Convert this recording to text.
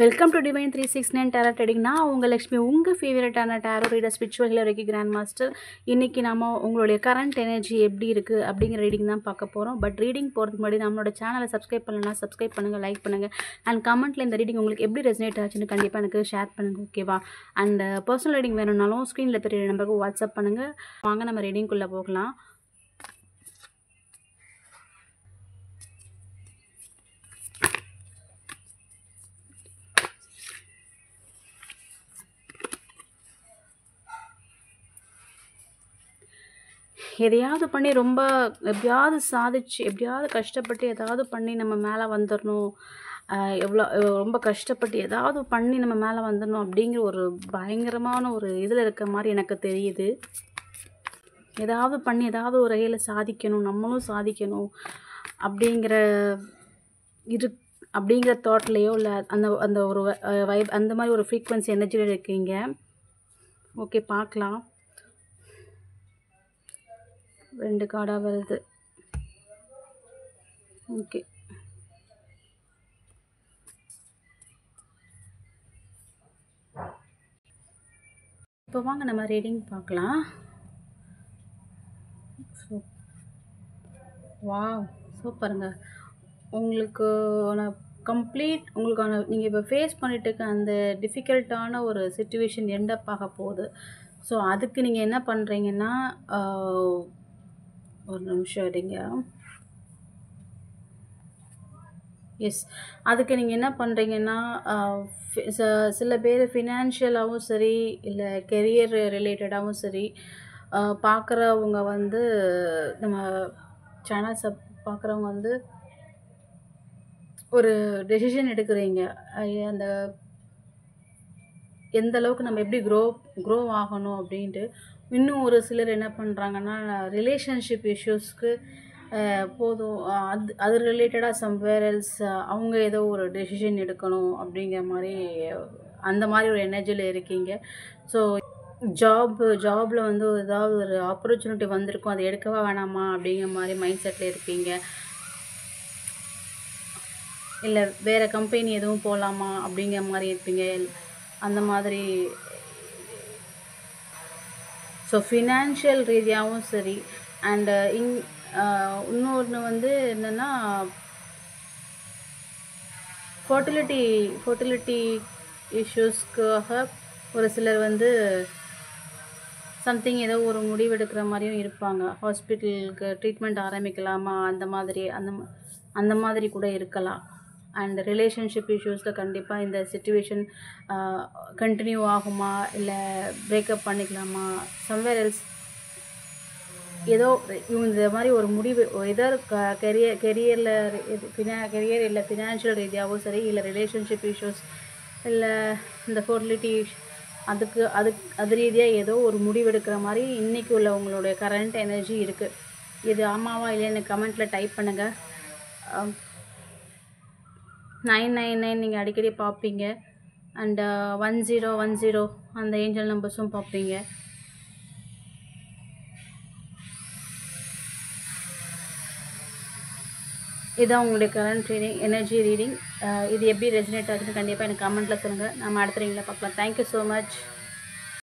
Welcome to divine 369 tarot trading. நான் உங்கள் லக்ஷ்மி, உங்கள் ஃபேவரட்டான tarot reader, spiritual healer, reiki grand master. இன்றைக்கி நம்ம உங்களுடைய கரண்ட் எனர்ஜி எப்படி இருக்குது அப்படிங்கிற ரீடிங் தான் பார்க்க போகிறோம். பட் ரீடிங் போகிறதுக்கு முன்னாடி நம்மளோட சேனலை சப்ஸ்கிரைப் பண்ணலன்னா சப்ஸ்கிரைப் பண்ணுங்கள், லைக் பண்ணுங்கள். அண்ட் கமெண்ட்டில் இந்த ரீடிங் உங்களுக்கு எப்படி ரெசனேட் ஆச்சுன்னு கண்டிப்பாக எனக்கு ஷேர் பண்ணுங்கள், ஓகேவா? அண்ட் பர்சனல் ரீடிங் வேணும்னாலும் ஸ்க்ரீனில் தெரிய நம்பருக்கு வாட்ஸ்அப் பண்ணுங்கள். வாங்க நம்ம ரீடிங்குள்ளே போகலாம். எதையாவது பண்ணி ரொம்ப எப்படியாவது சாதிச்சு, எப்படியாவது கஷ்டப்பட்டு ஏதாவது பண்ணி நம்ம மேலே வந்துடணும், ரொம்ப கஷ்டப்பட்டு ஏதாவது பண்ணி நம்ம மேலே வந்துடணும் அப்படிங்கிற ஒரு பயங்கரமான ஒரு இதில் இருக்க மாதிரி எனக்கு தெரியுது. ஏதாவது பண்ணி ஏதாவது ஒரு வகையில் சாதிக்கணும், நம்மளும் சாதிக்கணும் அப்படிங்கிற அப்படிங்கிற தாட்லேயோ இல்லை அந்த அந்த ஒரு வைப், அந்த மாதிரி ஒரு ஃப்ரீக்வன்சி எனர்ஜியில் இருக்கீங்க. ஓகே, பார்க்கலாம். 2 கார்டாக வருது. ஓகே, இப்போ வாங்க நம்ம ரீடிங் பார்க்கலாம். வாவ், சூப்பருங்க. உங்களுக்கான நீங்கள் இப்போ ஃபேஸ் பண்ணிட்டு இருக்க அந்த டிஃபிகல்ட்டான ஒரு சிச்சுவேஷன் எண்டப் ஆக போகுது. ஸோ அதுக்கு நீங்கள் என்ன பண்ணுறீங்கன்னா, ஒரு நிமிஷம் இருங்க. எஸ், அதுக்கு நீங்கள் என்ன பண்ணுறீங்கன்னா, சில பேர் ஃபினான்ஷியலாகவும் சரி, இல்லை கெரியர் ரிலேட்டடாகவும் சரி, பார்க்குறவங்க வந்து நம்ம சேனல்ஸை பார்க்குறவங்க வந்து ஒரு டெசிஷன் எடுக்கிறீங்க. அந்த எந்த அளவுக்கு நம்ம எப்படி க்ரோ ஆகணும் அப்படின்ட்டு. இன்னும் ஒரு சிலர் என்ன பண்ணுறாங்கன்னா, ரிலேஷன்ஷிப் இஷ்யூஸ்க்கு போதும், அது ரிலேட்டடாக சம்வேர் எல்ஸ் அவங்க ஏதோ ஒரு டெசிஷன் எடுக்கணும் அப்படிங்கிற மாதிரி, அந்த மாதிரி ஒரு எனர்ஜியில் இருக்கீங்க. ஸோ ஜாபில் வந்து ஏதாவது ஒரு ஆப்பர்ச்சுனிட்டி வந்திருக்கும், அதை எடுக்கவா வேணாமா அப்படிங்கிற மாதிரி மைண்ட் செட்டில் இருப்பீங்க. இல்லை வேறு கம்பெனி எதுவும் போகலாமா அப்படிங்கிற மாதிரி இருப்பீங்க, அந்த மாதிரி. ஸோ ஃபினான்ஷியல் ரீதியாகவும் சரி, அண்டு இன்னொன்று வந்து என்னென்னா, ஃபர்டிலிட்டி இஷ்யூஸ்க்காக ஒரு சிலர் வந்து சம்திங் ஏதோ ஒரு முடிவு எடுக்கிற மாதிரியும் இருப்பாங்க. ஹாஸ்பிட்டலுக்கு ட்ரீட்மெண்ட் ஆரம்பிக்கலாமா, அந்த மாதிரி கூட இருக்கலாம். அண்ட் ரிலேஷன்ஷிப் இஷ்யூஸில் கண்டிப்பாக இந்த சிச்சுவேஷன் கண்டினியூ ஆகுமா, இல்லை பிரேக்கப் பண்ணிக்கலாமா, சம்வேர் எல்ஸ் ஏதோ இந்த மாதிரி ஒரு முடிவு, எதர் கெரியர் இல்லை ஃபினான்ஷியல் ரீதியாகவும் சரி, இல்லை ரிலேஷன்ஷிப் இஷ்யூஸ், இல்லை இந்த ஃபர்டிலிட்டி அது ரீதியாக ஏதோ ஒரு முடிவெடுக்கிற மாதிரி இன்றைக்கி உள்ள உங்களுடைய கரண்ட் எனர்ஜி இருக்குது. இது ஆமாவா இல்லைன்னு கமெண்ட்டில் டைப் பண்ணுங்கள். 999 நீங்கள் அடிக்கடி பார்ப்பீங்க. அண்ட் 1010 அந்த ஏஞ்சல் நம்பர்ஸும் பார்ப்பீங்க. இதுதான் உங்களுடைய கரண்ட் எனர்ஜி ரீடிங். இது எப்படி ரெசனேட் ஆகுதுன்னு கண்டிப்பாக எனக்கு கமெண்ட்டில் சொல்லுங்கள். நம்ம அடுத்த ரீடிங்கில் பார்க்கலாம். Thank you so much.